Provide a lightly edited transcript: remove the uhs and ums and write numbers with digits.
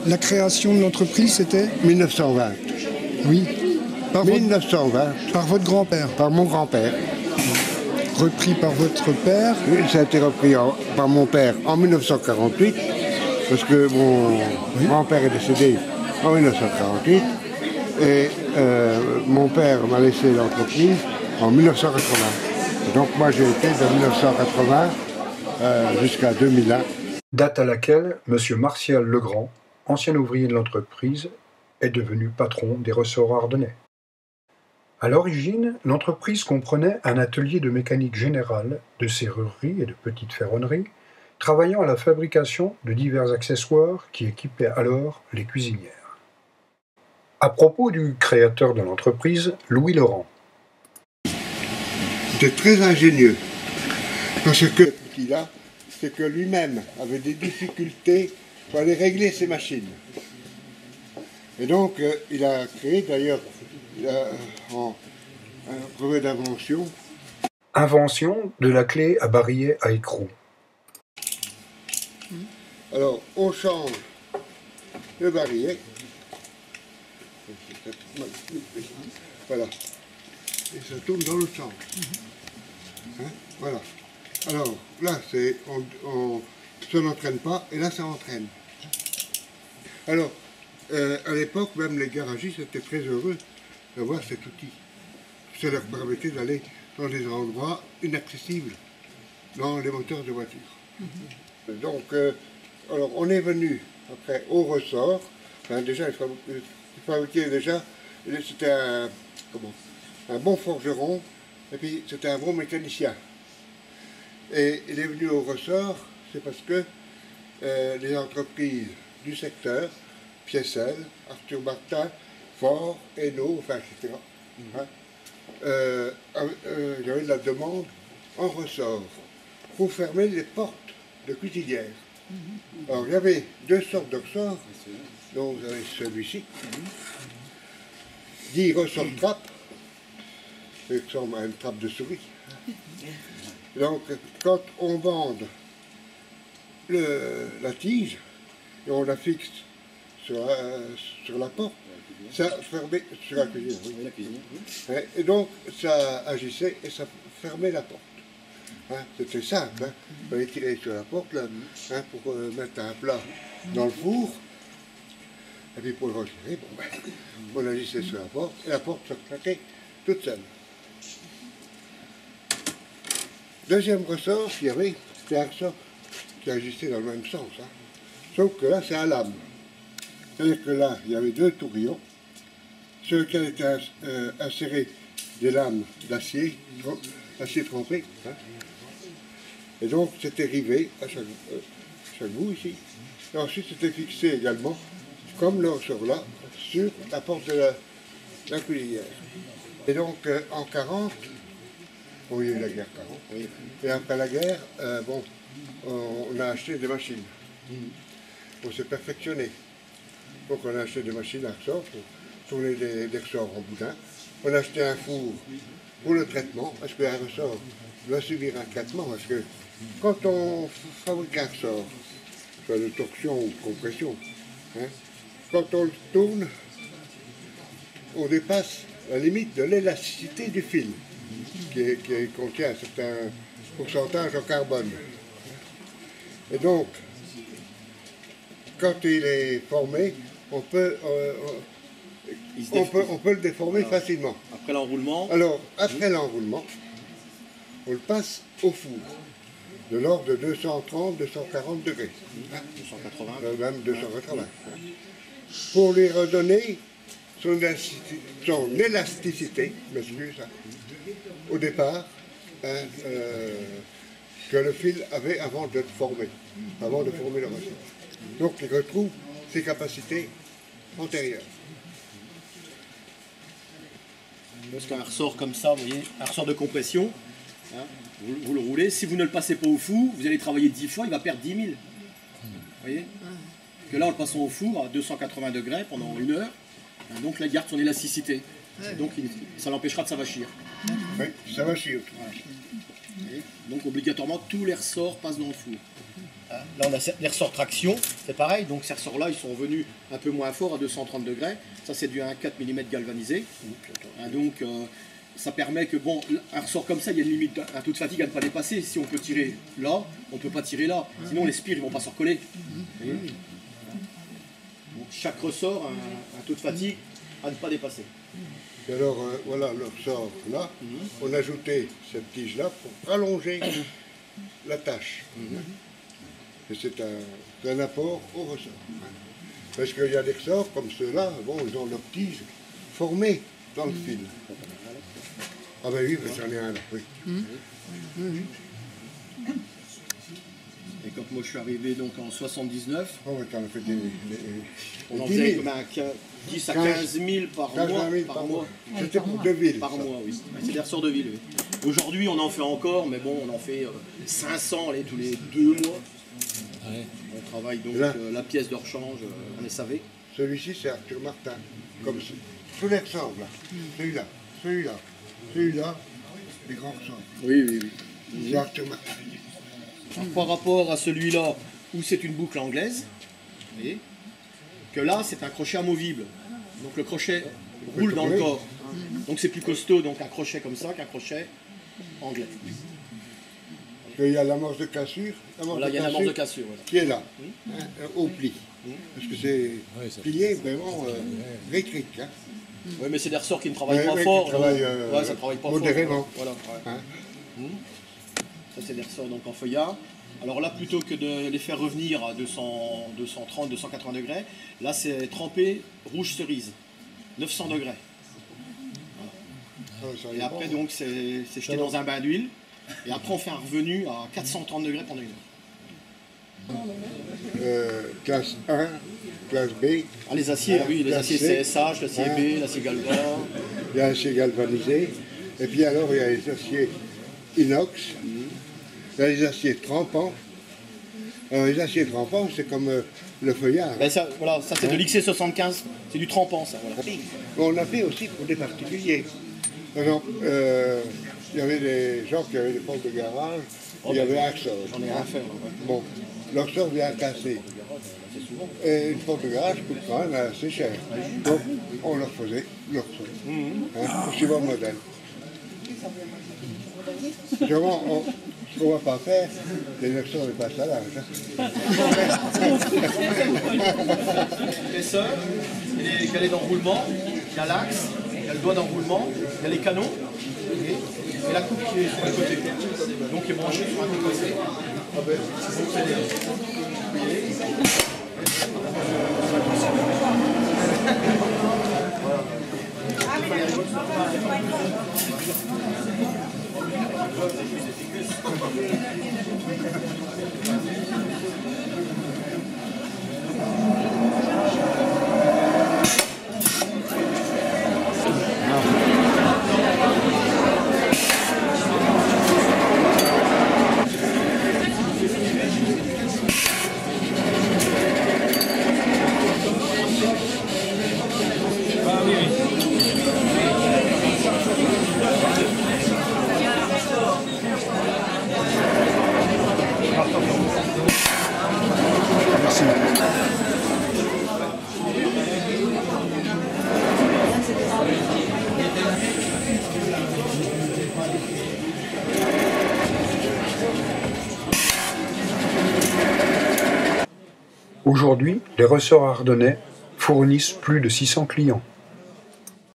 La création de l'entreprise, c'était 1920. Oui. Par 1920. Par votre grand-père. Par mon grand-père. Repris par votre père. Oui, ça a été repris par mon père en 1948, parce que mon grand-père est décédé en 1948, et mon père m'a laissé l'entreprise en 1980. Et donc moi j'ai été de 1980 jusqu'à 2001. Date à laquelle M. Martial Legrand, ancien ouvrier de l'entreprise, est devenu patron des ressorts ardennais. À l'origine, l'entreprise comprenait un atelier de mécanique générale, de serrurerie et de petite ferronnerie, travaillant à la fabrication de divers accessoires qui équipaient alors les cuisinières. À propos du créateur de l'entreprise, Louis Laurent. C'était très ingénieux, parce que ce petit-là, c'est que lui-même avait des difficultés pour aller régler ses machines. Et donc, il a créé d'ailleurs un brevet d'invention. Invention de la clé à barillet à écrou. Alors, on change le barillet. Voilà. Et ça tourne dans l'autre sens. Hein, voilà. Alors, là, ça n'entraîne pas, et là, ça entraîne. Alors, à l'époque, même les garagistes étaient très heureux d'avoir cet outil. Ça leur permettait d'aller dans des endroits inaccessibles, dans les moteurs de voiture. Donc, alors, on est venu après au ressort. Enfin, déjà, il fabriquait déjà, c'était un bon forgeron, et puis c'était un bon mécanicien. Et il est venu au ressort, c'est parce que les entreprises du secteur, Piessel, Arthur Martin, Fort, Hainaut, enfin, etc., il y avait de la demande en ressort pour fermer les portes de cuisinières. Alors, il y avait deux sortes de ressorts, donc vous avez celui-ci, dit ressort trappe, ça ressemble à une trappe de souris. Donc, quand on bande la tige et on la fixe sur la porte, ça fermait sur la cuisine. Oui. La cuisine, oui. Et donc, ça agissait et ça fermait la porte. Hein, c'était simple. Il fallait tirer sur la porte là, pour mettre un plat dans le four. Et puis pour le retirer, on agissait sur la porte et la porte se claquait toute seule. Deuxième ressort qu'il y avait, c'était un ressort qui agissait dans le même sens. Hein. Sauf que là, c'est à lame. C'est-à-dire que là, il y avait deux tourillons sur lesquels étaient insérées des lames d'acier, acier trempé. Hein. Et donc, c'était rivé à chaque bout ici. Et ensuite, c'était fixé également, comme le ressort là, sur la porte de la cuisinière. Et donc, en 40, bon, il y a eu la guerre 40, oui. Et après la guerre, on a acheté des machines. On s'est perfectionné. Donc on a acheté des machines à ressort pour tourner des ressorts en boudin. On a acheté un four pour le traitement, parce qu'un ressort doit subir un traitement, parce que quand on fabrique un ressort, soit de torsion ou de compression, hein, quand on le tourne, on dépasse la limite de l'élasticité du fil, qui contient un certain pourcentage en carbone. Et donc, quand il est formé, on peut le déformer facilement. Après l'enroulement? Alors, après l'enroulement, on le passe au four, de l'ordre de 230-240 degrés. 280? Même 280. Pour lui redonner son élasticité, au départ, que le fil avait avant de former le ressort. Donc il retrouve ses capacités antérieures. Parce qu'un ressort comme ça, vous voyez, un ressort de compression, hein, vous le roulez, si vous ne le passez pas au four, vous allez travailler 10 fois, il va perdre 10 000. Vous voyez? Que là, en le passant au four à 280 degrés pendant 1 heure, hein, donc là, il garde son élasticité. Et donc ça l'empêchera de s'avachir. Oui, ça va chier. Voilà. Donc obligatoirement, tous les ressorts passent dans le four. Hein. Là, on a les ressorts traction, c'est pareil, donc ces ressorts-là, ils sont venus un peu moins fort à 230 degrés. Ça, c'est du 1,4 mm galvanisé. Hein, donc, ça permet que, bon, un ressort comme ça, il y a une limite, un taux de fatigue à ne pas dépasser. Si on peut tirer là, on ne peut pas tirer là. Sinon, les spires, ils ne vont pas se recoller. Donc, chaque ressort a un taux de fatigue à ne pas dépasser. Et alors, voilà le ressort là. On a ajouté cette tige-là pour rallonger la tâche. Et c'est un apport au ressort. Parce qu'il y a des ressorts comme ceux-là, bon, ils ont leur tige formée dans le fil. Ah ben oui, j'en ai un là, oui. Et quand moi je suis arrivé donc en 79, Oh, mais t'en as fait on en 10 faisait 000. comme 10 à 15 000 par 15 mois. 000 par mois. C'était pour 2 villes. Par ça. mois, oui. C'est des ressorts de ville, oui. Aujourd'hui, on en fait encore, mais bon, on en fait 500 tous les 2 mois. On travaille donc Là. la pièce de rechange en SAV. Celui-ci, c'est Arthur Martin. Comme tous les ressorts, là. Celui-là, celui-là, celui-là, les grands ressorts. Oui, oui, oui. C'est Arthur Martin. Alors, par rapport à celui-là, où c'est une boucle anglaise, vous voyez, que là, c'est un crochet amovible. Donc le crochet roule dans le corps. Donc c'est plus costaud, donc un crochet comme ça qu'un crochet anglais. Parce qu'il y a l'amorce de cassure, Voilà, il y a une amorce de cassure. Voilà. qui est là, hein, au pli. Parce que c'est plié vraiment récrique. Hein. Oui, mais c'est des ressorts qui ne travaillent pas Ouais, fort. qui travaillent, Ouais, ça travaille pas modérément. fort. Voilà, ouais. Hein. Ça, c'est des ressorts donc en feuillard. Alors là, plutôt que de les faire revenir à 230, 280 degrés, là, c'est trempé rouge cerise, 900 degrés. Ah, ça Et dépend. après, donc, c'est jeté dans un bain d'huile. Et après, on fait un revenu à 430 degrés pendant 1 heure. Classe 1, classe B, Ah, les aciers, oui, les Classe aciers C. CSH, l'acier B, l'acier galvan. il y a l'acier galvanisé, et puis alors il y a les aciers inox, il y a les aciers trempants. Alors les aciers trempants, c'est comme le feuillard. Ben ça, voilà, ça c'est de l'XC75, c'est du trempant, ça. Voilà. On a fait aussi pour des particuliers. Par exemple, il y avait des gens qui avaient des portes de garage, il y avait un ressort. J'en ai rien à faire. Là, ouais. Bon, le ressort vient casser. Et une porte de garage coûte quand même assez cher. Donc, on leur faisait leur ressort. Suivant le modèle. Sûrement, ce qu'on ne va pas faire, c'est les ressorts de passage. L'épaisseur, il y a les galets d'enroulement, il y a l'axe, il y a le doigt d'enroulement, il y a les canons, et la coupe qui est sur le côté. Donc il est branché sur un côté. Aujourd'hui, les ressorts ardennais fournissent plus de 600 clients.